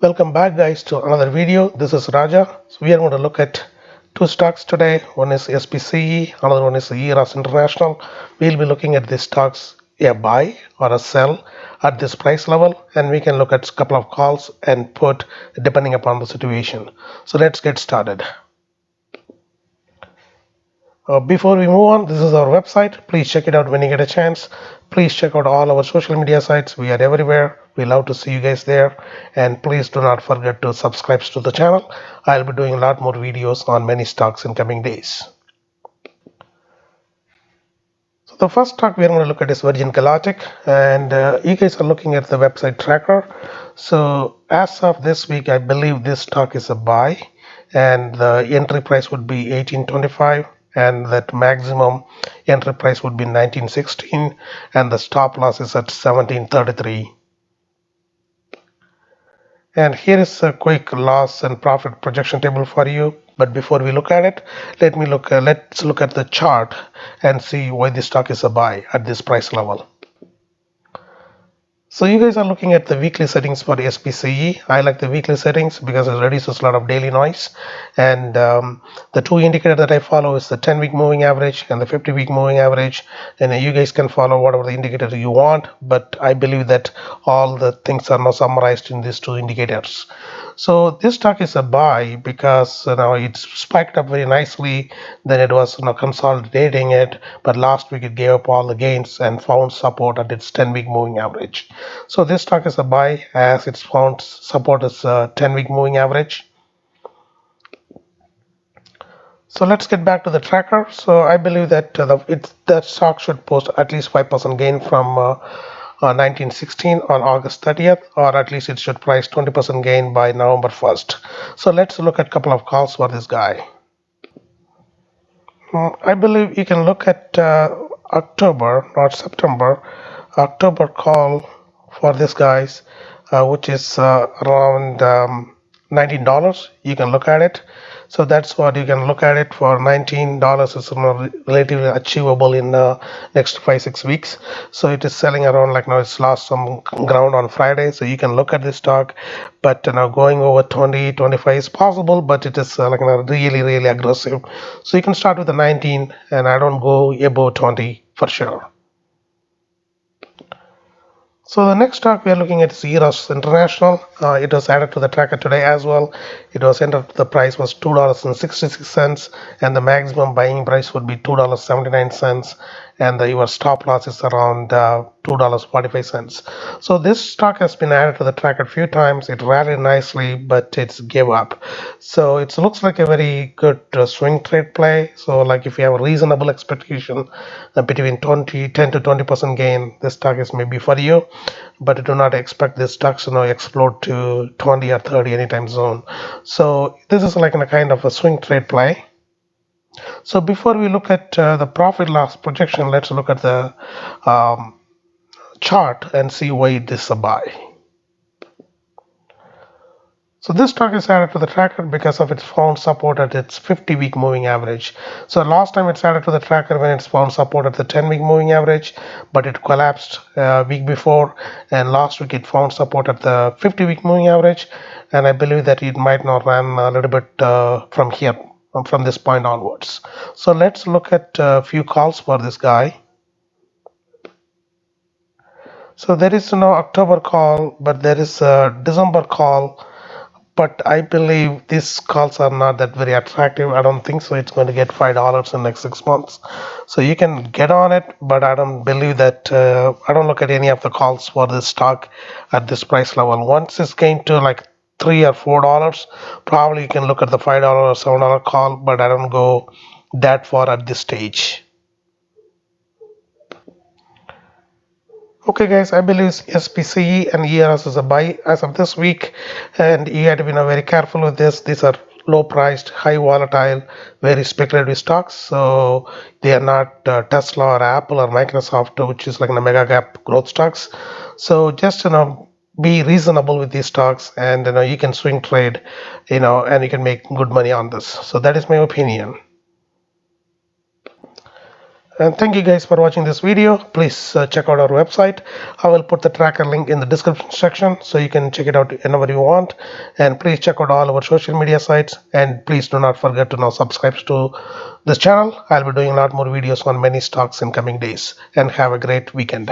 Welcome back guys to another video. This is Raja. So we are going to look at two stocks today. One is SPCE, another one is Eros International. We'll be looking at these stocks a buy or a sell at this price level, and we can look at a couple of calls and put depending upon the situation. So let's get started. Before we move on, this is our website. Please check it out when you get a chance. Please check out all our social media sites. We are everywhere. We love to see you guys there. And please do not forget to subscribe to the channel. I'll be doing a lot more videos on many stocks in coming days. So the first stock we are going to look at is Virgin Galactic, and you guys are looking at the website tracker. So as of this week, I believe this stock is a buy, and the entry price would be 18.25, and that maximum entry price would be 19.16, and the stop loss is at 17.33. And here is a quick loss and profit projection table for you. But before we look at it, let's look at the chart and see why this stock is a buy at this price level. So you guys are looking at the weekly settings for the SPCE. I like the weekly settings because it reduces a lot of daily noise. And the two indicators that I follow is the 10-week moving average and the 50-week moving average. And you guys can follow whatever the indicator you want. But I believe that all the things are now summarized in these two indicators. So this stock is a buy because now it's spiked up very nicely. Then it was consolidating it, but last week it gave up all the gains and found support at its 10-week moving average. So this stock is a buy as it's found support is 10-week moving average. So let's get back to the tracker. So I believe that that stock should post at least 5% gain from 1916 on August 30th, or at least it should price 20% gain by November 1st. So let's look at a couple of calls for this guy. I believe you can look at October, not September. October call for this guys, which is around $19. You can look at it. So that's what you can look at it for. $19 is relatively achievable in next 5-6 weeks. So it is selling around, like now it's lost some ground on Friday. So you can look at this stock, but now going over 20-25 is possible, but it is really aggressive. So you can start with the 19, and I don't go above 20 for sure. So the next stock we are looking at is Eros International. It was added to the tracker today as well. It was entered, the price was $2.66, and the maximum buying price would be $2.79, and your stop loss is around $2.45. So this stock has been added to the tracker a few times. It rallied nicely, but it's gave up. So it looks like a very good swing trade play. So like if you have a reasonable expectation between 10 to 20% gain, this stock is maybe for you. But do not expect this stock to now explode to 20 or 30 anytime soon. So this is like a kind of a swing trade play. So before we look at the profit loss projection, let's look at the chart and see why this is a buy. So this stock is added to the tracker because of its found support at its 50-week moving average. So last time it's added to the tracker when it's found support at the 10-week moving average, but it collapsed a week before, and last week it found support at the 50-week moving average, and I believe that it might not run a little bit from here, from this point onwards. So let's look at a few calls for this guy. So there is no October call, but there is a December call. But I believe these calls are not that very attractive. I don't think so. It's going to get $5 in the next 6 months. So you can get on it, but I don't believe that. I don't look at any of the calls for this stock at this price level. Once it's gained to like $3 or $4, probably you can look at the $5 or $7 call, but I don't go that far at this stage. Okay guys, I believe SPCE and Eros is a buy as of this week, and you have to be very careful with this. These are low priced, high volatile, very speculative stocks. So they are not Tesla or Apple or Microsoft, which is like a mega cap growth stocks. So just be reasonable with these stocks, and you can swing trade, and you can make good money on this. So that is my opinion. And thank you guys for watching this video. Please check out our website. I will put the tracker link in the description section so you can check it out whenever you want. And please check out all our social media sites. And please do not forget to now subscribe to this channel. I'll be doing a lot more videos on many stocks in coming days. And have a great weekend.